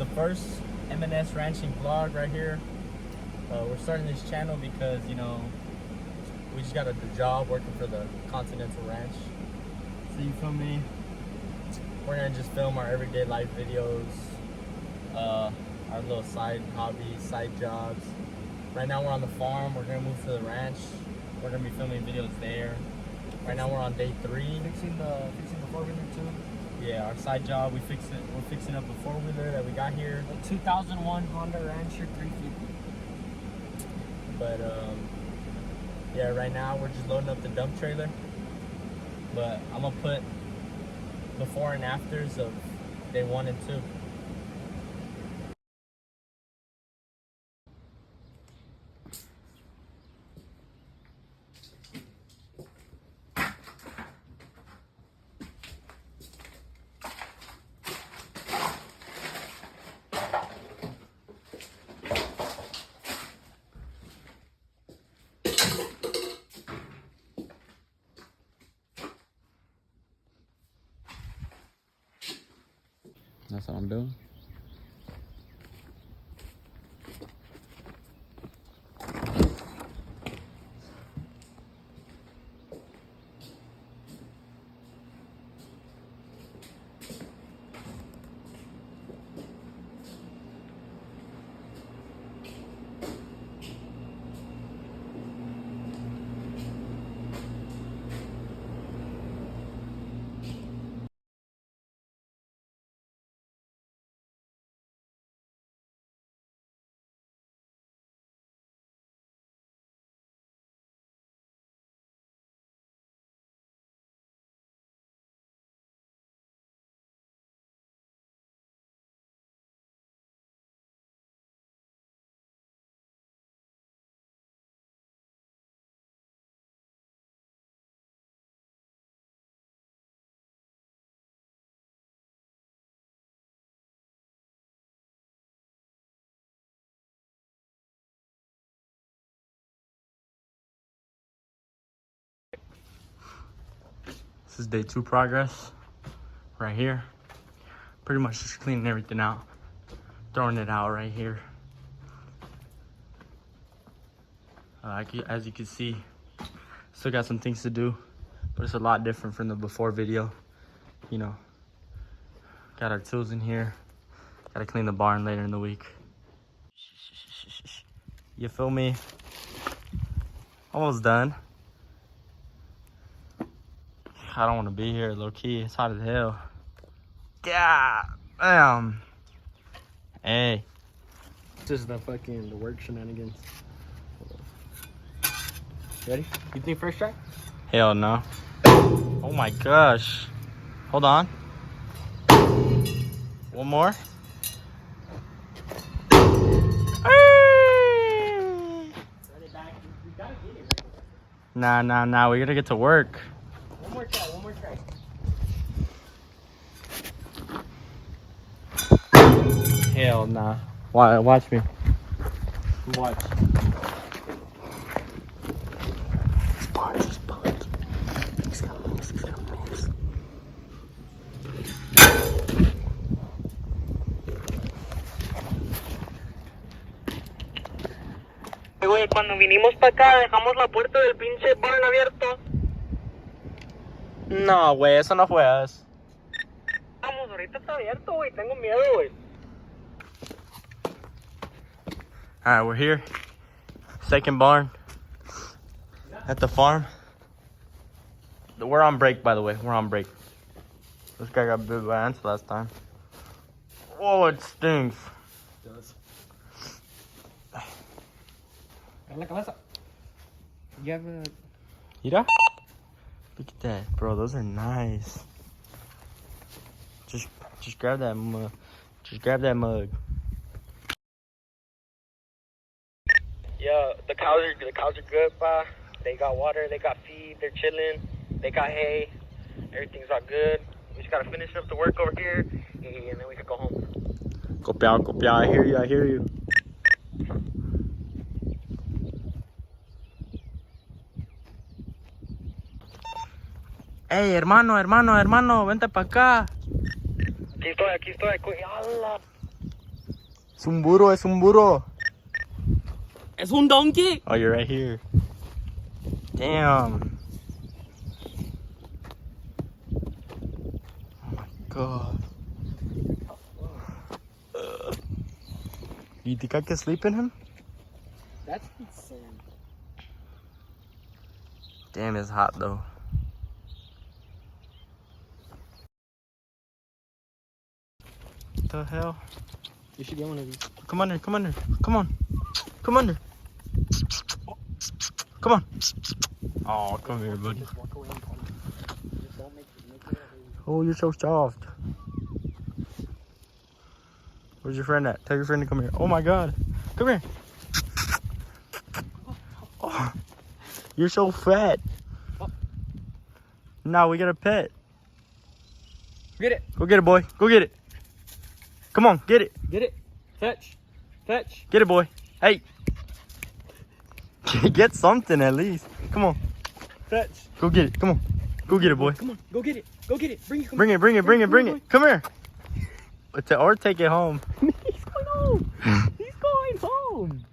the first M&S ranching vlog right here. We're starting this channel because, you know, we just got a job working for the Continental Ranch. So you feel me? We're gonna just film our everyday life videos, our little side hobbies, side jobs. Right now we're on the farm. We're gonna move to the ranch. We're gonna be filming videos there. Right now we're on day 3. Fixing the 4-wheeler too. Yeah, our side job. We're fixing up a 4-wheeler that we got here. A 2001 Honda Rancher 350. But yeah, right now we're just loading up the dump trailer. But I'm gonna put before and afters of day 1 and 2. That's what I'm doing. This is day 2 progress right here. Pretty much just cleaning everything out, throwing it out right here. As you can see, still got some things to do, but it's a lot different from the before video. You know, got our tools in here. Gotta clean the barn later in the week. You feel me? Almost done. I don't want to be here, low key. It's hot as hell. Yeah, damn. Hey. This is the work shenanigans. Ready? You think first try? Hell no. Oh my gosh. Hold on. One more. Nah. We gotta get to work. One more try. Hell nah. Watch me. Watch. Güey, cuando vinimos para acá dejamos la puerta del pinche barn abierto. No, güey, eso no fue us. Vamos, ahorita está abierto, güey, tengo miedo, güey. Alright, we're here. Second barn at the farm. We're on break, by the way. We're on break. This guy got bit by ants last time. Oh, it stinks. It does. La cabeza. You have a... Mira? Look at that, bro. Those are nice. Just grab that mug. Just grab that mug. Yeah, the cows are good, pa. They got water, they got feed, they're chilling, they got hay, everything's all good. We just gotta finish up the work over here, and then we can go home. Copiao. I hear you. Hey, hermano, vente para acá. Aquí estoy. ¡Hala! Es un burro, es un burro. Es un donkey. Oh, you're right here. Damn. Oh my god. You think I can sleep in him? That's insane. Damn, it's hot though. What the hell? You should get one of these. Come under, come under. Come on. Come under. Come on. Oh, come here, buddy. Just walk away and come. Just don't make it. Oh, you're so soft. Where's your friend at? Tell your friend to come here. Oh my god. Come here. Oh, you're so fat. Now we got a pet. Get it. Go get it, boy. Go get it. Come on, get it. Get it. Fetch. Fetch. Get it, boy. Hey. Get something at least. Come on. Fetch. Go get it. Come on. Go get it, boy. Come on. Go get it. Go get it. Bring it. Bring it, bring it, bring it, bring it. Come here. Or take it home. He's going home. He's going home.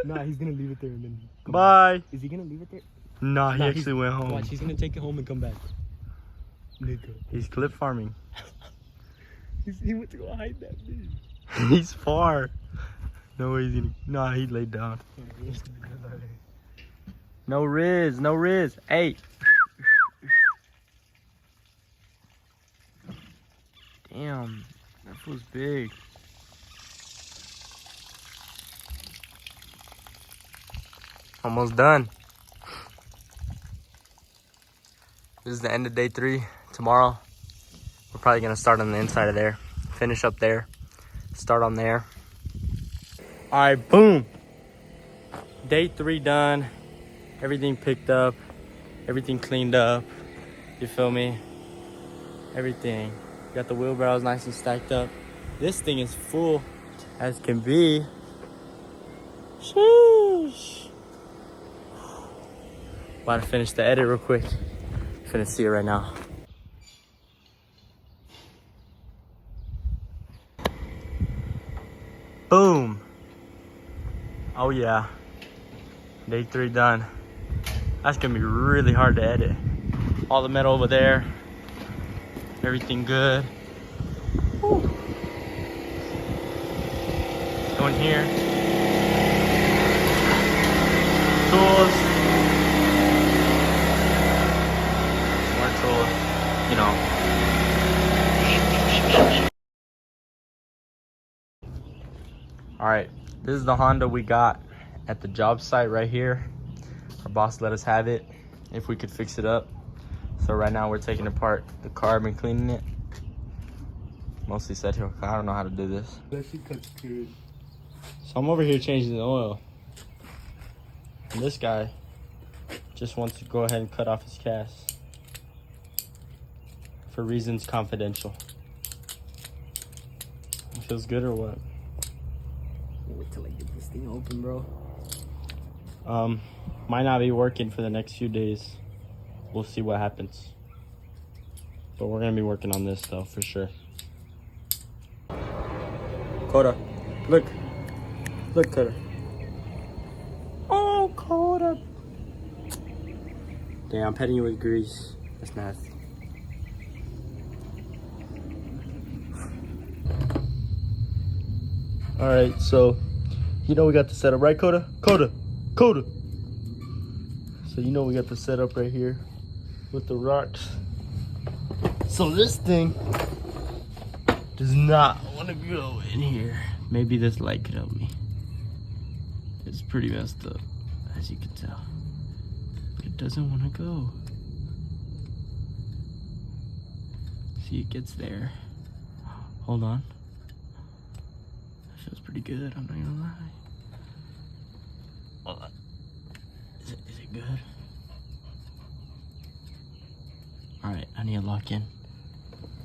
Nah, he's gonna leave it there and then. Bye. Back. Is he gonna leave it there? Nah, he Nah, actually went home. Watch, he's gonna take it home and come back. Nigga. He's clip farming. He went to go hide that bitch. He's far. No way he's gonna. Nah, he laid down. No Riz, no Riz. Hey. Damn, that fool's big. Almost done. This is the end of day 3. Tomorrow, we're probably gonna start on the inside of there. Finish up there. Start on there. All right, boom. Day 3 done. Everything picked up. Everything cleaned up. You feel me? Everything. Got the wheelbarrows nice and stacked up. This thing is full as can be. Sheesh. About to finish the edit real quick. Finna see it right now. Boom. Oh yeah. Day 3 done. That's gonna be really hard to edit. All the metal over there. Everything good. Woo. Go in here. Tools. More tools. You know. Alright. This is the Honda we got at the job site right here. Our boss let us have it if we could fix it up. So right now we're taking apart the carb and cleaning it. Mostly Sergio, I don't know how to do this. That shit cuts good. So I'm over here changing the oil. And this guy just wants to go ahead and cut off his cast. For reasons confidential. It feels good or what? Wait till I get this thing open, bro. Might not be working for the next few days. We'll see what happens. But we're gonna be working on this though, for sure. Coda, look. Look, Coda. Oh, Coda. Damn, I'm petting you with grease. That's nasty. Alright, so, you know we got the setup, right, Coda? Coda! Coda! So you know we got the setup right here with the rocks. So this thing does not want to go in here. Maybe this light could help me. It's pretty messed up, as you can tell. But it doesn't want to go. See, it gets there. Hold on. That feels pretty good, I'm not gonna lie. Hold on. Is it good? Alright, I need to lock in.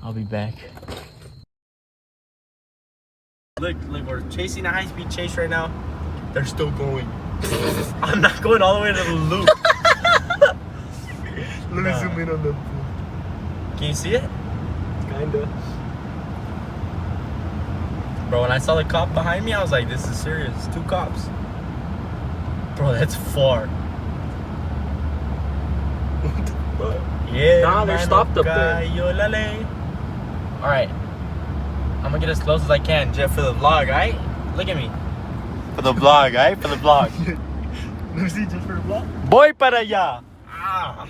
I'll be back. Look, we're chasing a high-speed chase right now. They're still going. I'm not going all the way to the loop. Let me zoom in on them. Can you see it? Kinda. Bro, when I saw the cop behind me, I was like, this is serious. 2 cops. Bro, that's far. What the fuck? Yeah. Nah, they're stopped up there. Alright. I'm gonna get as close as I can, Jeff, for the vlog, alright? Look at me. For the vlog, alright? For the vlog. Let me see just for a vlog. Voy para allá. Ah.